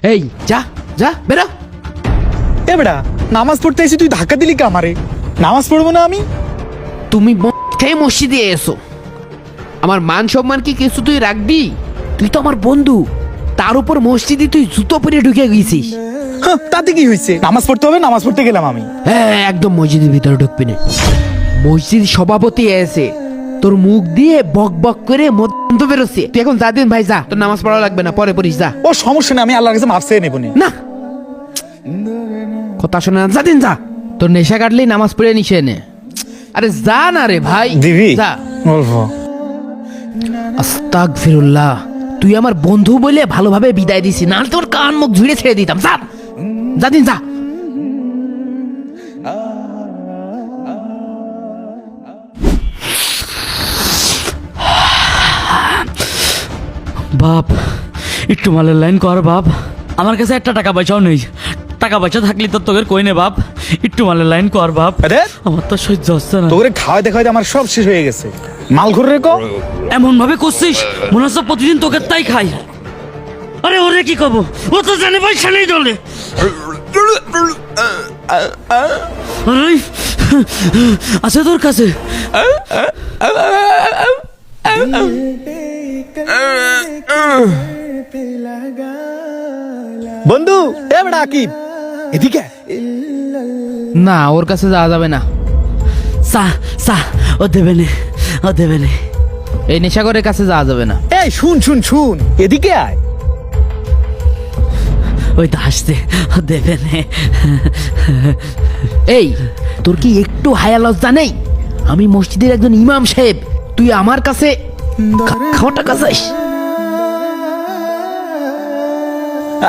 এই যা যা বেরো। এ বেটা নামাজ পড়তে এসে তুই ধাক্কা দিলি কে আমারে? নামাজ পড়বো না আমি? তুমি খেয়ে মসজিদে এসো, আমার মান সম্মান কি কিছু তুই রাখবি? তুই তো আমার বন্ধু, তার উপর মসজিদে তুই জুতো পরে ঢুকে গেছিস। হ্যাঁ, তাতে কি হয়েছে? নামাজ পড়তে হবে, নামাজ পড়তে গেলাম আমি। হ্যাঁ একদম মসজিদের ভিতরে ঢুকবি না। মসজিদ সভাপতি এসে তোর মুখ দিয়ে বক বক করে মদ বেরোচ্ছে। তুই এখন যা দিন ভাই যা, তোর নামাজ পড়া লাগবে না, পরে পড়িস যা। ও সমস্যা নেই, আমি আল্লাহর কাছে মাফ চেয়ে নেবো না কথা শোনা যা দিন যা, তোর নেশা কাটলেই নামাজ পড়ে নিশে নে। আরে যা না রে ভাই দিবি যা। অল্প। আস্তাগফিরুল্লাহ, তুই আমার বন্ধু বলে ভালোভাবে বিদায় দিছি, না তোর কান মুখ ঝুড়ে ছেড়ে দিতাম। যা যা দিন যা। বাপ একটু মালের লাইন কর বাপ, আমার কাছে একটা টাকা পয়সাও নেই। টাকা পয়সা থাকলে তো তোকে কই নে বাপ, একটু মালের লাইন কর বাপ। আরে আমার তো সহ্য হচ্ছে না। তোরে খাওয়াইতে খাওয়াইতে আমার সব শেষ হয়ে গেছে। মাল ঘুরে রেখো। এমন ভাবে করছিস মনে হচ্ছে প্রতিদিন তোকে তাই খাই। আরে ওরে কি কব, ও তো জানে পয়সা নেই দলে। আরে আছে তোর কাছে? বন্ধু এ বেটা আকিব এদিকে। না ওর কাছে যাওয়া যাবে না। সা সা ও দেবে নে, ও দেবে নে। এই নেশাগরের কাছে যাওয়া যাবে না। এই শুন শুন শুন, এদিকে আয়। ওই তো হাসতে, ও দেবে নে। এই তোর কি একটু হায়া লজ্জা নেই? আমি মসজিদের একজন ইমাম সাহেব, তুই আমার কাছে খাওয়া টাকা চাইস?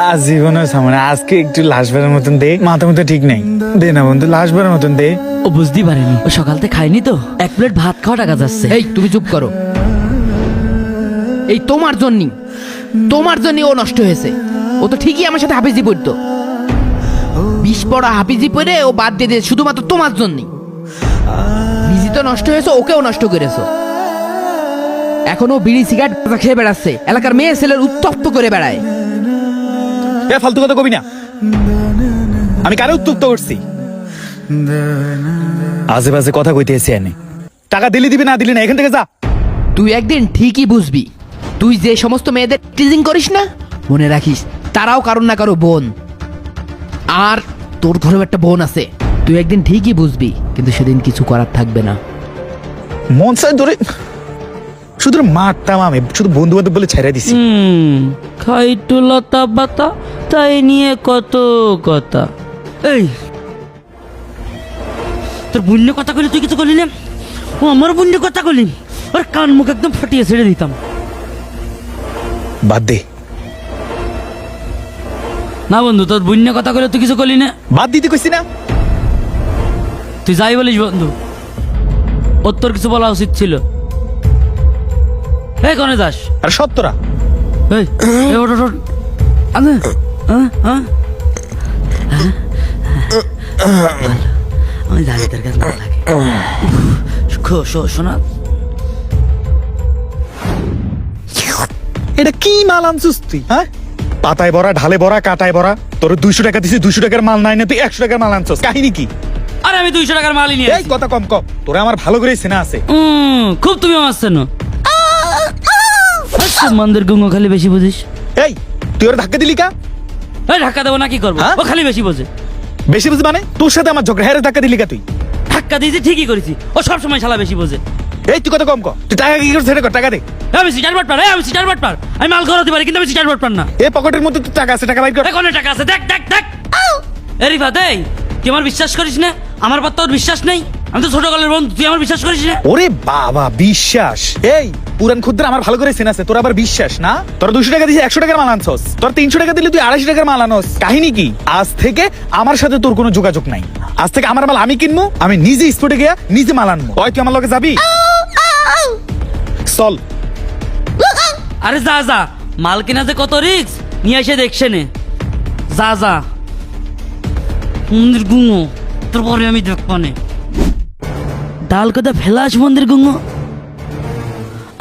আজ জীবনের সামনে আজকে একটু লাশবারের মতন দে, মাথা মতো ঠিক নেই। দে না বন্ধু, লাশবারের মতন দে। ও বুঝতেই পারেনি, ও সকাল থেকে খায়নি তো, এক প্লেট ভাত খাওয়া টাকা যাচ্ছে। এই তুমি চুপ করো। এই তোমার জন্যই ও নষ্ট হয়েছে। ও তো ঠিকই আমার সাথে হাফিজি পড়তো, 20 পড়া হাফিজি পড়ে ও বাদ দিয়ে দিয়ে শুধুমাত্র তোমার জন্যই। নিজে তো নষ্ট হয়েছে, ওকেও নষ্ট করেছো। এখনো বিড়ি সিগারেট খেয়ে বেড়াচ্ছে, এলাকার মেয়ে ছেলের উত্তপ্ত করে বেড়ায়। এ ফালতু কথা কবি না। আমি কারে উত্তপ্ত করছি? আজে বাজে কথা কইতে এসে এনে। টাকা দিলি দিবি, না দিলি না, এখান থেকে যা। তুই একদিন ঠিকই বুঝবি। তুই যে সমস্ত মেয়েদের টিজিং করিস না, মনে রাখিস তারাও কারোর না কারো বোন। আর তোর ঘরেও একটা বোন আছে, তুই একদিন ঠিকই বুঝবি, কিন্তু সেদিন কিছু করার থাকবে না। মন চাই ধরে শুধু মারতাম আমি, শুধু বন্ধু বান্ধব বলে ছেড়ে দিছি। খাইটু লতা পাতা তাই নিয়ে কত কথা। এই তোর বুন্য কথা কইলে তুই কিছু করলি না, ও আমার বুন্য কথা কইলি, ওর কান মুখ একদম ফাটিয়ে ছেড়ে দিতাম। বাদ দে, না বন্ধু, তোর বুন্য কথা কইলে তুই কিছু করলি না। বাদ দিতে কইছি না। তুই যাই বলিস বন্ধু, ওর তোর কিছু বলা উচিত ছিল। এই কনে যাস? আর সত্যরা এই এই ওঠ ওঠ ওঠ। আরে, আমি জানি তোর কাছে ভালো লাগে। শোনা, এটা কি মাল আনছিস তুই? হ্যাঁ, পাতায় ভরা, ঢালে ভরা, কাটায় ভরা। তোর 200 টাকা দিছি, 200 টাকার মাল নাই না, তুই 100 টাকার মাল আনছিস। কাহিনী কি? আরে আমি 200 টাকার মালই নিয়ে এই কথা কম কম, তোরা আমার ভালো করে চেনা আছে। খুব তুমি আমার চেনো। মন্দির গুঙ্গ খালি বেশি বুঝিস। এই তুই ওর ধাক্কা দিলি কা? এই ধাক্কা দেবো না, কি করবো? হ্যাঁ? ও খালি বেশি বোঝে। বেশি বুঝি মানে? তোর সাথে আমার ঝগড়া, হ্যাঁ ধাক্কা দিলি কা তুই? ধাক্কা দিয়েছি ঠিকই করেছি, ও সবসময় শালা বেশি বোঝে। এই তুই কথা কম কর, তুই টাকা কি করছিস সেটা কর, টাকা দে। আমি সিটার বাট পার, আমি সিটার বাট পার, আমি মাল ঘরাতে পারি কিন্তু আমি সিটার বাট পার না। এই পকেটের মধ্যে তুই টাকা আছে, টাকা বাইর কর। এখানে টাকা আছে, দেখ দেখ দেখ। এ রিফাত, এই তুই আমার বিশ্বাস করিস না? আমার পর তোর বিশ্বাস নেই? আমি তো ছোটকালের বন্ধু, তুই আমার বিশ্বাস করিস না? ওরে বাবা, বিশ্বাস? এই পুরান খুদ্দের আমার ভালো করে চেনা আছে, তোর আবার বিশ্বাস না? তোর 200 টাকা দিয়েছি, 100 টাকার মাল আনছস। তোর 300 টাকা দিলে তুই 250 টাকার মাল আনস। কাহিনী কি? আজ থেকে আমার সাথে তোর কোনো যোগাযোগ নাই। আজ থেকে আমার মাল আমি কিনবো, আমি নিজে স্পটে গিয়া নিজে মাল আনবো। ওই তুই আমার লগে যাবি? চল। আরে যা যা, মাল কিনা যে কত রিস্ক নিয়ে এসে দেখছে নে। যা যা মন্দির গুঙ্গো, তোর পরে আমি দেখবো নে। ডাল কথা ফেলাস মন্দির গুঙ্গো,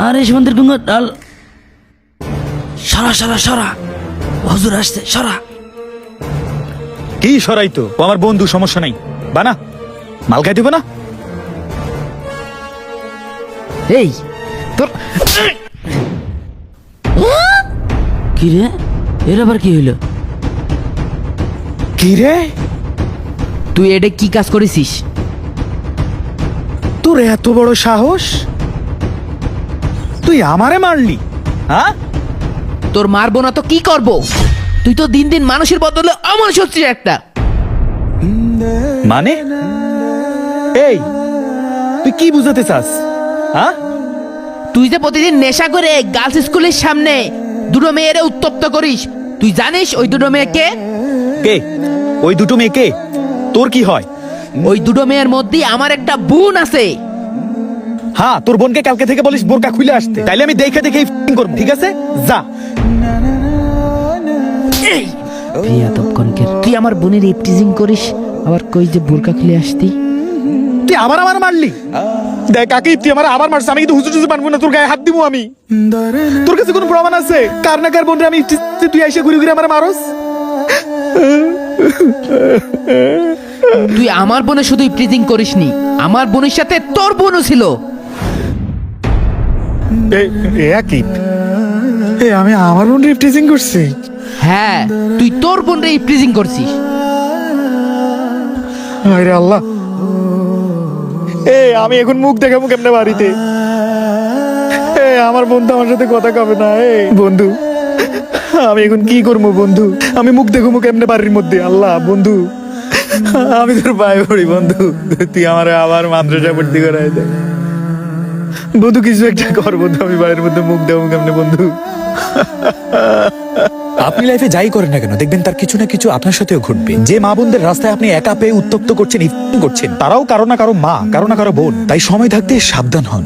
আর এস মন্দির গুঙ্গো ডাল সরা সরা সরা। হুজুর আসছে, সরা। কি সরাই তো, ও আমার বন্ধু, সমস্যা নাই। বানা মাল খাই দিব না। এই তোর কি রে, এর আবার কি হইলো? কি রে, তুই এটা কি কাজ করেছিস? তোর এত বড় সাহস, তুই আমারে মারলি? হ্যাঁ, তোর মারবো না তো কি করব? তুই তো দিন দিন মানুষের বদলে অমানুষ হচ্ছিস একটা। মানে এই তুই কি বুঝাতে চাস? হ্যাঁ, তুই যে প্রতিদিন নেশা করে গার্লস স্কুলের সামনে দুটো মেয়েরে উত্তপ্ত করিস, তুই জানিস ওই দুটো মেয়ে কে? কে ওই দুটো মেয়ে? কে? তোর কি হয়? ওই দুটো মেয়ের মধ্যে আমার একটা বোন আছে। হ্যাঁ, তোর বোনকে কালকে থেকে বলিস বোরকা খুলে আসতে, তাইলে আমি দেখে দেখে করবো। ঠিক আছে, যা। তুই আমার বোনের ইপটিজিং করিস, আবার কই যে বোরকা খুলে আসতি। তুই আবার আমার মারলি? দেখ কাকি, তুই আমার আবার মারছিস, আমি কিন্তু হুজুর টুজুর মানবো না, তোর গায়ে হাত দিব আমি। তোর কাছে কোনো প্রমাণ আছে? কার না কার বোনরে আমি তুই এসে ঘুরে ঘুরে আমার মারস? তুই আমার বোনের শুধু ইপটিজিং করিসনি, আমার বোনের সাথে তোর বোনও ছিল। একই আমি আমার বোনরে ইপটিজিং করছি? হ্যাঁ, তুই তোর বোনরে ইপটিজিং করছিস। আরে আল্লাহ, আমি এখন মুখ দেখাবো কেমনে বাড়িতে? আমার বন্ধু আমার সাথে কথা কবে না। বন্ধু, আমি এখন কি করবো বন্ধু? আমি মুখ দেখাবো কেমনে বাড়ির মধ্যে? আল্লাহ বন্ধু, আমি তোর পায়ে পড়ি বন্ধু, তুই আমার আবার মাদ্রাসা ভর্তি করাই দে বন্ধু, কিছু একটা কর বন্ধু, আমি বাড়ির মধ্যে মুখ দেবো কেমনে বন্ধু? আপনি লাইফে যাই করেন না কেন, দেখবেন তার কিছু না কিছু আপনার সাথেও ঘটবে। যে মা বোনদের রাস্তায় আপনি একা পেয়ে উত্তপ্ত করছেন, করছেন, তারাও কারো না কারো মা, কারো না কারো বোন। তাই সময় থাকতে সাবধান হন।